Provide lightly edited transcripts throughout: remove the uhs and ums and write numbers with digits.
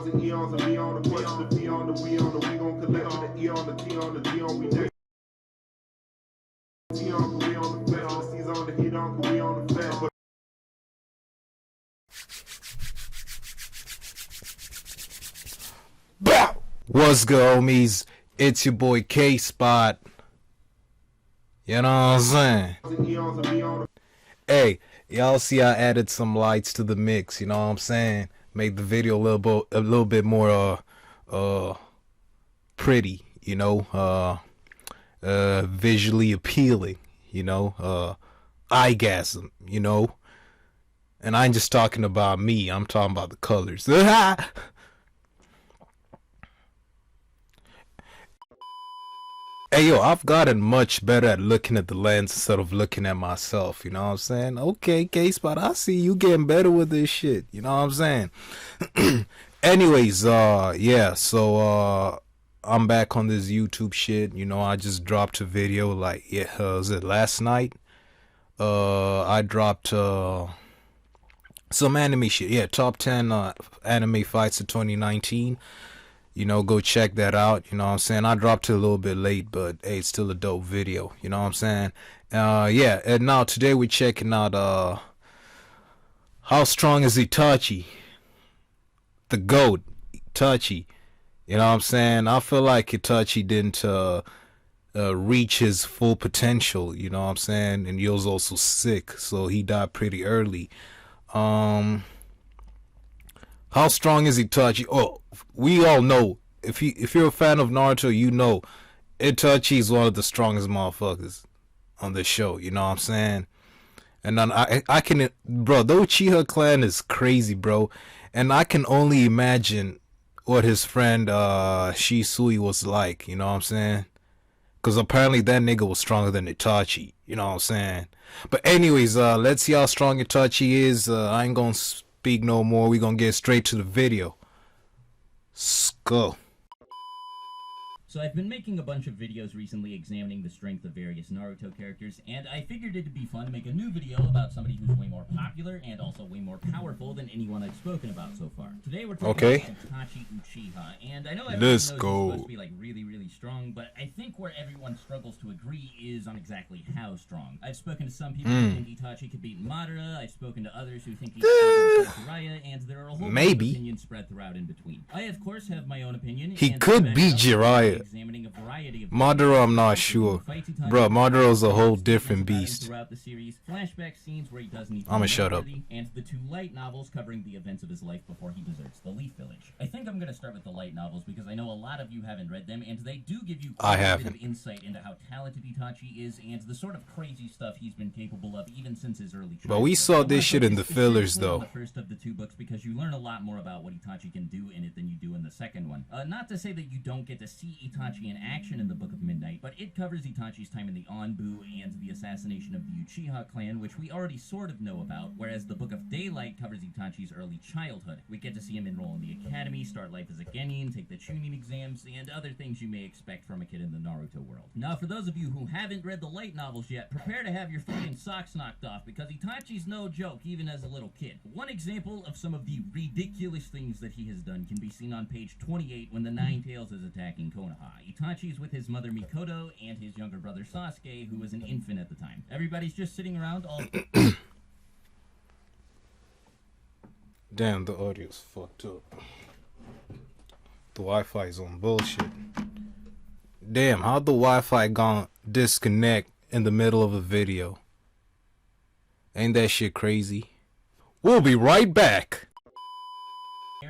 Eons and be on the push, the P on the we on the we gon' collect the E on the T on the D on we next. T on we on the fast, the C's on the heat on we on the fast. Bow! What's good, homies? It's your boy K-Spot. You know what I'm saying? Hey, y'all see I added some lights to the mix, you know what I'm saying? Made the video a little bit more pretty, you know, visually appealing, you know, eyegasm, you know. And I ain't just talking about me, I'm talking about the colors. Hey yo, I've gotten much better at looking at the lens instead of looking at myself, you know what I'm saying? Okay, K-Spot, I see you getting better with this shit, you know what I'm saying? Anyways, yeah, so I'm back on this YouTube shit, you know, I just dropped a video like, yeah, was it last night? I dropped some anime shit, yeah, top 10 anime fights of 2019. You know, go check that out. You know what I'm saying? I dropped it a little bit late, but hey, it's still a dope video. You know what I'm saying? Yeah, and now today we're checking out how strong is Itachi? The GOAT, Itachi. You know what I'm saying? I feel like Itachi didn't reach his full potential, you know what I'm saying? And he was also sick, so he died pretty early. How strong is Itachi? Oh, we all know. If you're a fan of Naruto, you know Itachi is one of the strongest motherfuckers on this show. You know what I'm saying? And then I can, bro. The Uchiha clan is crazy, bro. And I can only imagine what his friend Shisui was like. You know what I'm saying? Because apparently that nigga was stronger than Itachi. You know what I'm saying? But anyways, let's see how strong Itachi is. I ain't gonna speak no more. We gonna get straight to the video. Let's go. So I've been making a bunch of videos recently examining the strength of various Naruto characters, and I figured it'd be fun to make a new video about somebody who's way more popular and also way more powerful than anyone I've spoken about so far. Today we're talking about Itachi Uchiha, and I know everyone knows he's supposed to be like really strong, but I think where everyone struggles to agree is on exactly how strong. I've spoken to some people who think Itachi could beat Madara, I've spoken to others who think he's stronger than Jiraiya, and there are a whole bunch of opinions spread throughout in between. I of course have my own opinion. He could beat Jiraiya. Madara, I'm not sure. Bro, Madara's a whole different beast. Throughout the series, flashback scenes where he doesn't I'ma shut up. And the two light novels covering the events of his life before he deserts the Leaf Village. I think I'm gonna start with the light novels because I know a lot of you haven't read them, and they do give you quite a bit of insight into how talented Itachi is and the sort of crazy stuff he's been capable of even since his early childhood. But we saw this shit in the fillers though. The first of the two books because you learn a lot more about what Itachi can do in it than you do in the second one. Not to say that you don't get to see Itachi in action in the Book of Midnight, but it covers Itachi's time in the ANBU and the assassination of the Uchiha clan, which we already sort of know about, whereas the Book of Daylight covers Itachi's early childhood. We get to see him enroll in the academy, start life as a Genin, take the Chunin exams, and other things you may expect from a kid in the Naruto world. Now, for those of you who haven't read the light novels yet, prepare to have your fucking socks knocked off, because Itachi's no joke, even as a little kid. One example of some of the ridiculous things that he has done can be seen on page 28 when the Nine Tails is attacking Konoha. Itachi's with his mother Mikoto and his younger brother Sasuke, who was an infant at the time. Everybody's just sitting around all... Damn, the audio's fucked up. The Wi-Fi's on bullshit. Damn, how'd the Wi-Fi gone disconnect in the middle of a video? Ain't that shit crazy? We'll be right back.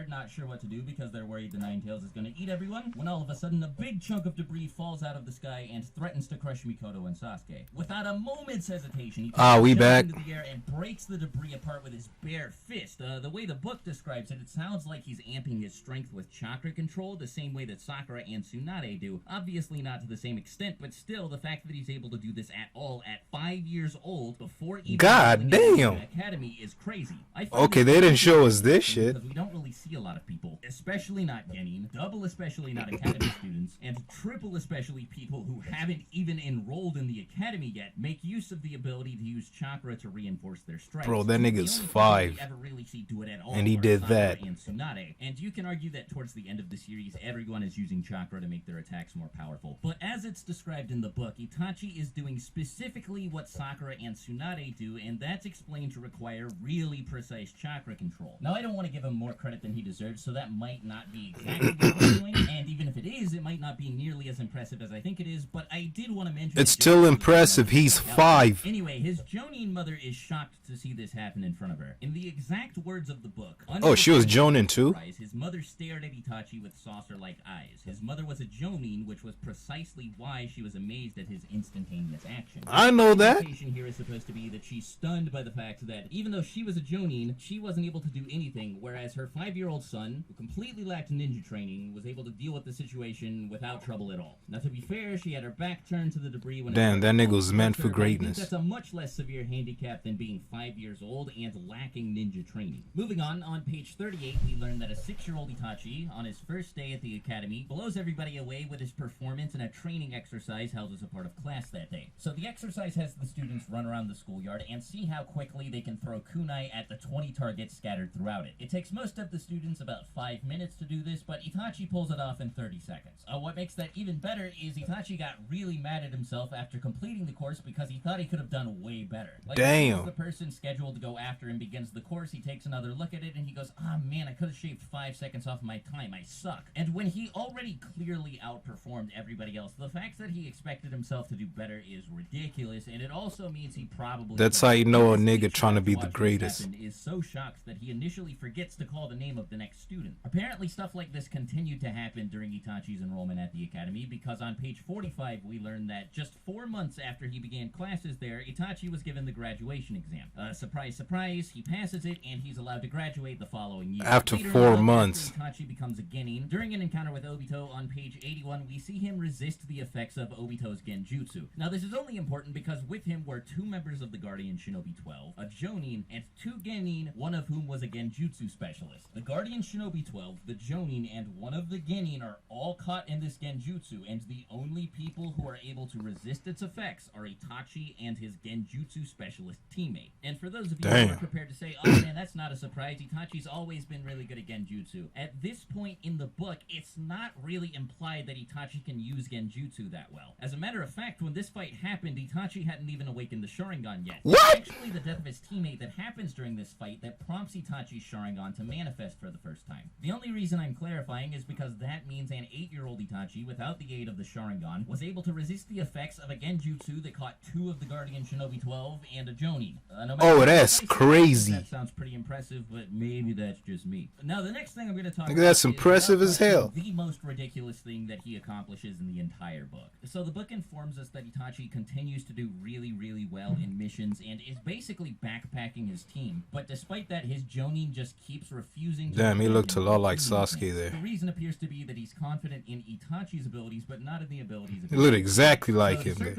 Not sure what to do because they're worried the Nine Tails is going to eat everyone, when all of a sudden a big chunk of debris falls out of the sky and threatens to crush Mikoto and Sasuke. Without a moment's hesitation, he we back into the air and breaks the debris apart with his bare fist. The way the book describes it, it sounds like he's amping his strength with chakra control, the same way that Sakura and Tsunade do. Obviously not to the same extent, but still, the fact that he's able to do this at all at 5 years old before even the academy is crazy. Okay, they didn't show us this shit. Because we don't really see a lot of people, especially not Genin, double especially not academy students, and triple especially people who haven't even enrolled in the academy yet, make use of the ability to use chakra to reinforce their stripes. Bro, that The nigga's only 5. we ever really see do it at all And he are did Sakura that. and Tsunade. And you can argue that towards the end of the series, everyone is using chakra to make their attacks more powerful. But as it's described in the book, Itachi is doing specifically what Sakura and Tsunade do, and that's explained to require really precise chakra control. Now, I don't want to give him more credit than he deserves, so that might not be exactly what he's doing, and even if it is, it might not be nearly as impressive as I think it is, but I did want to mention... It's still impressive. He's 5. Anyway, his Jonin mother is shocked to see this happen in front of her. In the exact words of the book... Oh, she was Jonin too? His mother stared at Itachi with saucer-like eyes. His mother was a Jonin, which was precisely why she was amazed at his instantaneous action. I know that. The implication here is supposed to be that she's stunned by the fact that even though she was a Jonin, she wasn't able to do anything, whereas her 5-year-old son, who completely lacked ninja training, was able to deal with the situation without trouble at all. Now, to be fair, she had her back turned to the debris when... Damn, that nigga was meant for greatness. That's a much less severe handicap than being 5 years old and lacking ninja training. Moving on page 38, we learn that a 6-year-old Itachi, on his first day at the academy, blows everybody away with his performance in a training exercise held as a part of class that day. So the exercise has the students run around the schoolyard and see how quickly they can throw kunai at the 20 targets scattered throughout it. It takes most of the students about 5 minutes to do this, but Itachi pulls it off in 30 seconds. What makes that even better is Itachi got really mad at himself after completing the course because he thought he could have done way better. Like, damn. As the person scheduled to go after him begins the course, he takes another look at it and he goes, ah man, I could have shaved 5 seconds off my time, I suck. And when he already clearly outperformed everybody else, the fact that he expected himself to do better is ridiculous, and it also means he probably... That's how you know a nigga trying to be the greatest. ...is so shocked that he initially forgets to call the name of the next student. Apparently stuff like this continued to happen during Itachi's enrollment at the academy, because on page 45 we learn that just 4 months after he began classes there, Itachi was given the graduation exam. Surprise, surprise, he passes it, and he's allowed to graduate the following year. After Later 4 on, months. After Itachi becomes a Genin. During an encounter with Obito on page 81, we see him resist the effects of Obito's genjutsu. Now, this is only important because with him were 2 members of the Guardian Shinobi 12, a Jonin, and 2 Genin, one of whom was a genjutsu specialist. The Guardian Shinobi 12, the Jonin, and one of the Genin are all caught in this genjutsu, and the only people who are able to resist its effects are Itachi and his genjutsu specialist teammate. And for those of you who are prepared to say, oh man, that's not a surprise, Itachi's always been really good at genjutsu. At this point in the book, it's not really implied that Itachi can use genjutsu that well. As a matter of fact, when this fight happened, Itachi hadn't even awakened the Sharingan yet. What? It's actually the death of his teammate that happens during this fight that prompts Itachi's Sharingan to manifest for the first time. The only reason I'm clarifying is because that means an 8-year-old Itachi, without the aid of the Sharingan, was able to resist the effects of a genjutsu that caught 2 of the Guardian Shinobi 12 and a Jonin. Oh, that's crazy. That sounds pretty impressive, but maybe that's just me. Now, the next thing I'm going to talk about That's impressive as hell. The most ridiculous thing that he accomplishes in the entire book. So the book informs us that Itachi continues to do really, really well in missions and is basically backpacking his team. But despite that, his Jonin just keeps refusing to... Damn, he looked a lot like Sasuke there. The reason appears to be that he's confident in Itachi's abilities, but not in the abilities of... He looked exactly like him there.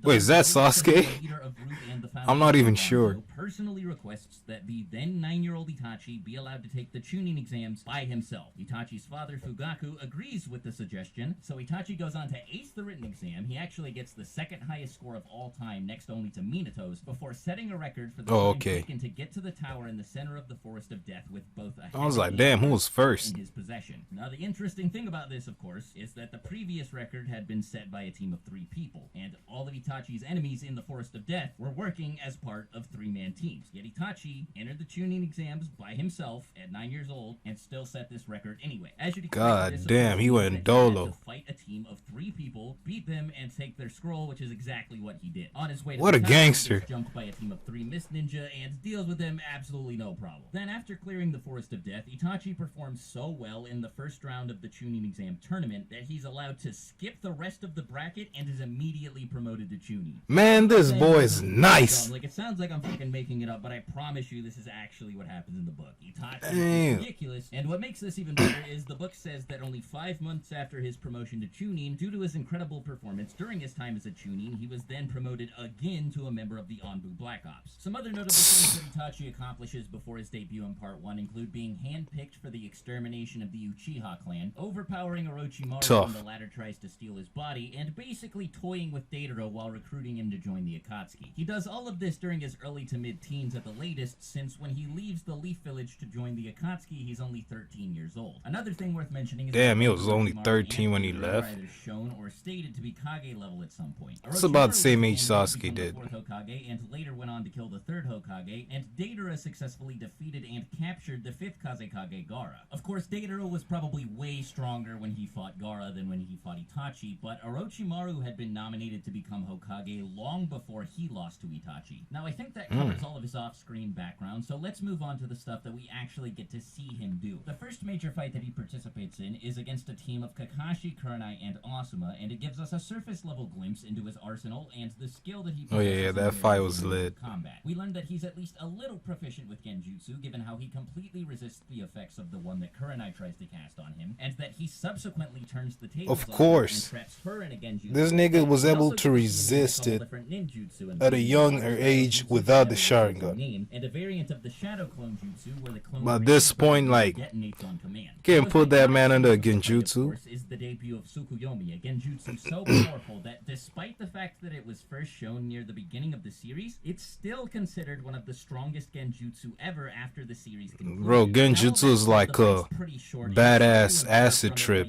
Wait, is that Sasuke? I'm not even sure. Personally requests that the then 9-year-old Itachi be allowed to take the Chunin exams by himself. Itachi's father, Fugaku, agrees with the suggestion, so Itachi goes on to ace the written exam. He actually gets the 2nd highest score of all time, next only to Minato's, before setting a record for the time taken to get to the tower in the center of the Forest of Death with both a I was like, damn, who was first? in his possession. Now, the interesting thing about this, of course, is that the previous record had been set by a team of 3 people, and all of Itachi's enemies in the Forest of Death were working as part of 3-man teams. Yet Itachi entered the Chunin exams by himself at 9 years old and still set this record anyway. As you'd expect, God damn, he went dolo. to fight a team of 3 people, beat them, and take their scroll, which is exactly what he did. On his way to What the a tower, gangster. he gets jumped by a team of 3 Mist Ninja and deals with them absolutely no problem. Then after clearing the Forest of Death, Itachi performs so well in the first round of the Chunin exam tournament that he's allowed to skip the rest of the bracket and is immediately promoted to Chunin. Man, this boy is nice. Like, it sounds like I'm fucking making it up, but I promise you this is actually what happens in the book. Itachi is ridiculous, and what makes this even better is the book says that only 5 months after his promotion to Chunin, due to his incredible performance during his time as a Chunin, he was then promoted again to a member of the ANBU Black Ops. Some other notable things that Itachi accomplishes before his debut in Part 1 include being handpicked for the extermination of the Uchiha clan, overpowering Orochimaru when the latter tries to steal his body, and basically toying with Deidara while recruiting him to join the Akatsuki. He does all of this during his early to mid mid-teens at the latest, since when he leaves the Leaf Village to join the Akatsuki, he's only 13 years old. Another thing worth mentioning is Damn, that he was only Orochimaru 13 when he and left. Are either shown or stated to be Kage level at some point. It's about the same age Orochimaru was Sasuke the did. fourth Hokage and later went on to kill the third Hokage, and Deidara successfully defeated and captured the fifth Kazekage Gaara. Of course, Deidara was probably way stronger when he fought Gaara than when he fought Itachi, but Orochimaru had been nominated to become Hokage long before he lost to Itachi. Now, I think that covers all of his off-screen background, so let's move on to the stuff that we actually get to see him do. The first major fight that he participates in is against a team of Kakashi, Kurenai, and Asuma, and it gives us a surface-level glimpse into his arsenal and the skill that he possesses. Oh yeah, that fight was lit. Combat. We learned that he's at least a little proficient with Genjutsu, given how he completely resists the effects of the one that Kurenai tries to cast on him, and that he subsequently turns the tables Of course. and traps her in a Genjutsu. This nigga was He able also to gets to use resist a couple it different ninjutsu in at a the younger age without the Sharingan. and a variant of the Shadow Clone Jutsu where the clone By this point, like, detonates on command. can't put that man under a Of Genjutsu. course, is the debut of Tsukuyomi, a Genjutsu so powerful that despite the fact that it was first shown near the beginning of the series, it's still considered one of the strongest Genjutsu ever after the series concluded. Bro, Genjutsu is like a badass acid trip.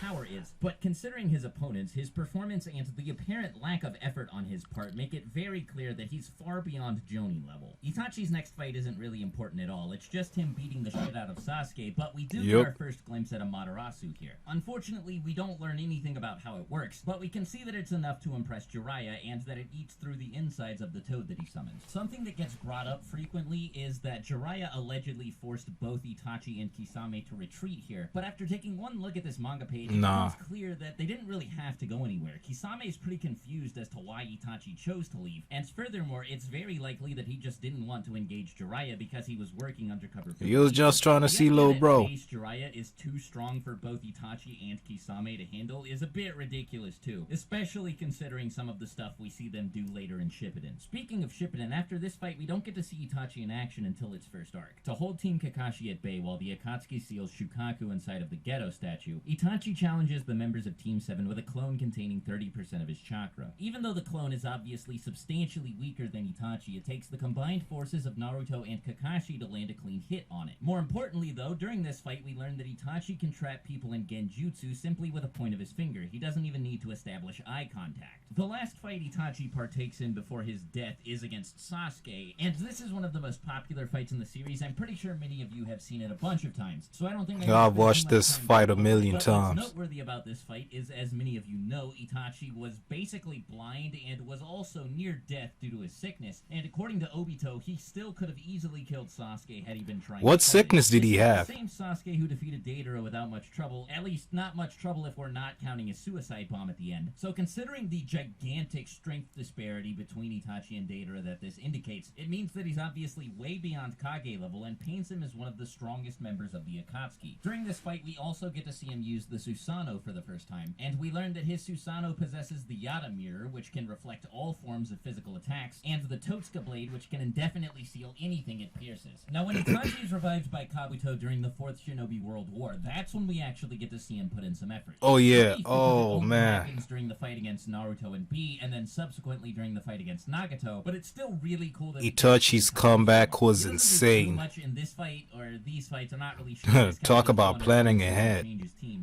Power is, but considering his opponents, his performance and the apparent lack of effort on his part make it very clear that he's far beyond Jonin level. Itachi's next fight isn't really important at all, it's just him beating the shit out of Sasuke, but we do get our first glimpse at Amaterasu here. Unfortunately, we don't learn anything about how it works, but we can see that it's enough to impress Jiraiya and that it eats through the insides of the toad that he summons. Something that gets brought up frequently is that Jiraiya allegedly forced both Itachi and Kisame to retreat here, but after taking one look at this manga page, it becomes clear that they didn't really have to go anywhere. Kisame is pretty confused as to why Itachi chose to leave, and furthermore, it's very likely that he just didn't want to engage Jiraiya because he was working undercover. He was just trying to see little bro. Jiraiya is too strong for both Itachi and Kisame to handle is a bit ridiculous too, especially considering some of the stuff we see them do later in Shippuden. Speaking of Shippuden, after this fight, we don't get to see Itachi in action until its first arc. To hold Team Kakashi at bay while the Akatsuki seals Shukaku inside of the Ghetto statue, Itachi challenges the members of Team 7 with a clone containing 30% of his chakra. Even though the clone is obviously substantially weaker than Itachi, it takes the combined forces of Naruto and Kakashi to land a clean hit on it. More importantly though, during this fight we learn that Itachi can trap people in Genjutsu simply with a point of his finger. He doesn't even need to establish eye contact. The last fight Itachi partakes in before his death is against Sasuke, and this is one of the most popular fights in the series. I'm pretty sure many of you have seen it a bunch of times, so I don't think I've watched this fight a million times. What's noteworthy about this fight is, as many of you know, Itachi was basically blind and was also near death due to his sickness, and according to Obito, he still could have easily killed Sasuke had he been trying. What sickness did he have? The same Sasuke who defeated Deidara without much trouble, at least not much trouble if we're not counting his suicide bomb at the end. So considering the gigantic strength disparity between Itachi and Deidara that this indicates, it means that he's obviously way beyond Kage level and paints him as one of the strongest members of the Akatsuki. During this fight, we also get to see him use the Susanoo for the first time, and we learn that his Susanoo possesses the Yada Mirror, which can reflect all forms of physical attacks, and the Totsuka Blade, which can indefinitely seal anything it pierces. Now, when Itachi is revived by Kabuto during the 4th Shinobi World War, that's when we actually get to see him put in some effort. Oh yeah, oh man. During the fight against Naruto and B, and then subsequently during the fight against Nagato, but it's still really cool that Itachi's comeback was insane. Much in this fight or these fights, I'm not really sure. Talk about planning ahead.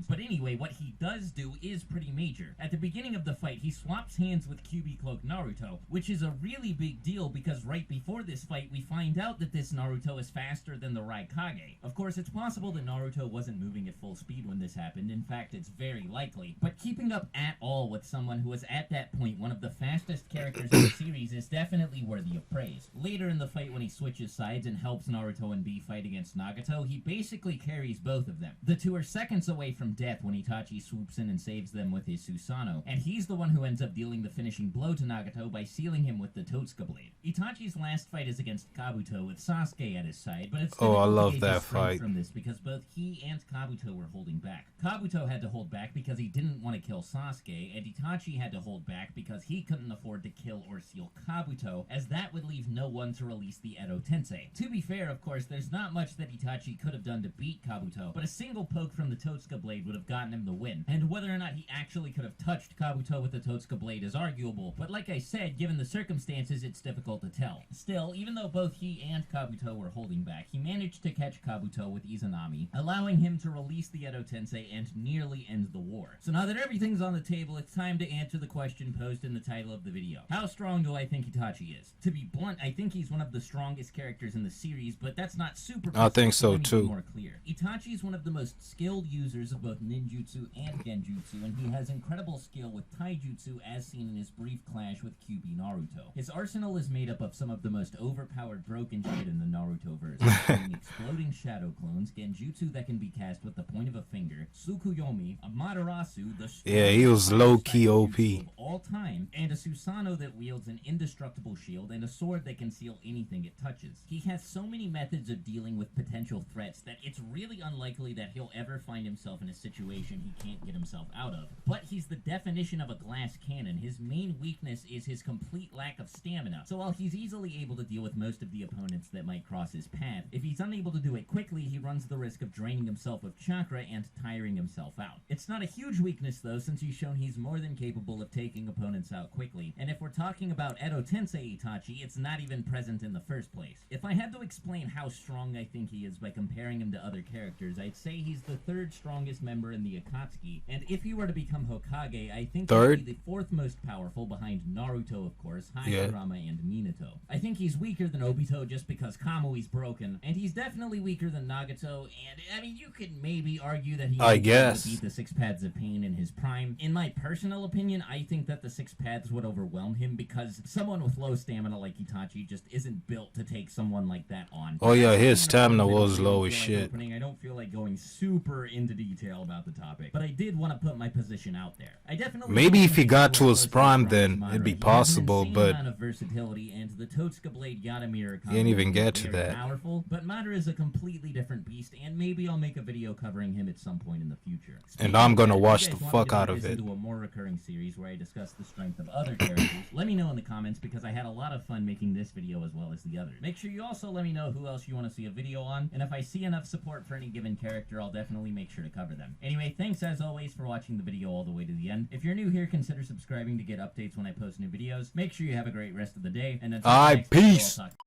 But anyway, what he does do is pretty major. At the beginning of the fight, he swaps hands with QB Cloak Naruto, which is a really big deal because right before this fight, we find out that this Naruto is faster than the Raikage. Of course, it's possible that Naruto wasn't moving at full speed when this happened. In fact, it's very likely. But keeping up at all with someone who was at that point one of the fastest characters in the series is definitely worthy of praise. Later in the fight, when he switches sides and helps Naruto and B fight against Nagato, he basically carries both of them. The two are seconds away from death when Itachi swoops in and saves them with his Susanoo, and he's the one who ends up dealing the finishing blow to Nagato by sealing him with the Totsuka Blade. Itachi's last fight is against Kabuto with Sasuke at his side, but it's I love that fight from this because both he and Kabuto were holding back. Kabuto had to hold back because he didn't want to kill Sasuke, and Itachi had to hold back because he couldn't afford to kill or seal Kabuto, as that would leave no one to release the Edo Tensei. To be fair, of course, there's not much that Itachi could have done to beat Kabuto, but a single poke from the Totsuka blade would have gotten him the win. And whether or not he actually could have touched Kabuto with the Totsuka blade is arguable, but like I said, given the circumstances, it's difficult to tell. Still, even though both he and Kabuto were holding back, he managed to catch Kabuto with Izanami, allowing him to release the Edo Tensei and nearly end the war. So now that everything's on the table, it's time to answer the question posed in the title of the video. How strong do I think Itachi is? To be blunt, I think he's one of the strongest characters in the series, but that's not super I think so let me be too. more clear. Itachi is one of the most skilled users of both ninjutsu and genjutsu, and he has incredible skill with taijutsu as seen in his brief clash with QB Naruto. His arsenal is made up of some of the most overpowered broken shit in the Naruto verse, including exploding shadow clones, genjutsu that can be cast with the point of a finger, Tsukuyomi, a Amaterasu, the Yeah, he was low-key OP. of all time, and a Susanoo that wields an indestructible shield and a sword that can seal anything it touches. He has so many methods of dealing with potential threats that it's really unlikely that he'll ever find himself in a situation he can't get himself out of. But he's the definition of a glass cannon. His main weakness is his complete lack of stamina. So while he's easily able to deal with most of the opponents that might cross his path, if he's unable to do it quickly, he runs the risk of draining himself of chakra and tiring himself out. It's not a huge weakness though, since he's shown he's more than capable of taking opponents out quickly. And if we're talking about Edo Tensei Itachi, it's not even present in the first place. If I had to explain how strong I think he is by comparing him to other characters, I'd say he's the third strongest member in the Akatsuki, and if he were to become Hokage, I think he'd be the fourth most powerful behind Naruto, of course, Hashirama, and Minato. I think he's weaker than Obito just because Kamui's broken, and he's definitely weaker than Nagato, and I mean, you could maybe argue that he beat the Six Paths of Pain in his prime. In my personal opinion, I think that the Six Paths would overwhelm him because someone with low stamina like Itachi just isn't built to take someone like that on. Oh yeah, his stamina was low as shit. I don't feel like going super into detail about the topic, but I did want to put my position out there. I definitely maybe if he got to his prime, then it'd be possible, but amount of versatility, and the Totsuka blade Yatamira he didn't even get to that. Powerful, but Madara is a completely different beast, and maybe I'll make a video covering him at some point in the future. And I'm gonna watch the fuck out of it. Into a more recurring series where I discuss the strength of other characters. Let me know in the comments because I had a lot of fun making this video as well as the others. Make sure you also let me know who else you want to see a video on, and if I see enough support for any given character, I'll definitely make sure to cover them. Anyway, thanks as always for watching the video all the way to the end. If you're new here, consider subscribing to get updates when I post new videos. Make sure you have a great rest of the day, and until next video, peace. I'll talk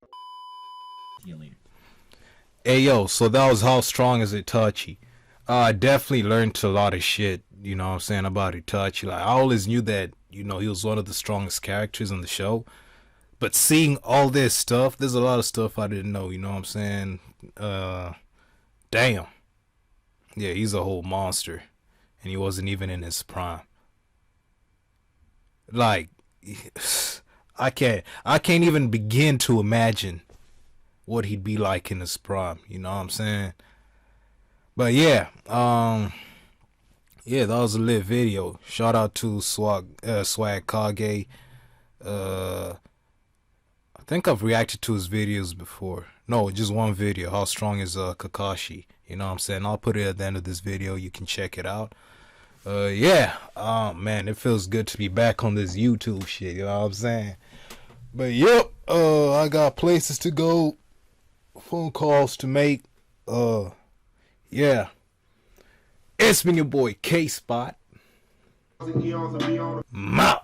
to you later. Hey yo, so that was how strong is Itachi. I definitely learned a lot of shit, you know what I'm saying, about Itachi. Like, I always knew that, you know, he was one of the strongest characters in the show. But seeing all this stuff, there's a lot of stuff I didn't know, you know what I'm saying? Damn. Yeah, he's a whole monster. And he wasn't even in his prime. Like, I can't even begin to imagine what he'd be like in his prime, you know what I'm saying? But yeah, yeah, that was a lit video. Shout out to Swag Kage. I think I've reacted to his videos before. No, just one video. How strong is Kakashi? You know what I'm saying? I'll put it at the end of this video. You can check it out. Yeah. Man, it feels good to be back on this YouTube shit. You know what I'm saying? But yep. I got places to go. Phone calls to make. Yeah. It's been your boy K-Spot. Mouth.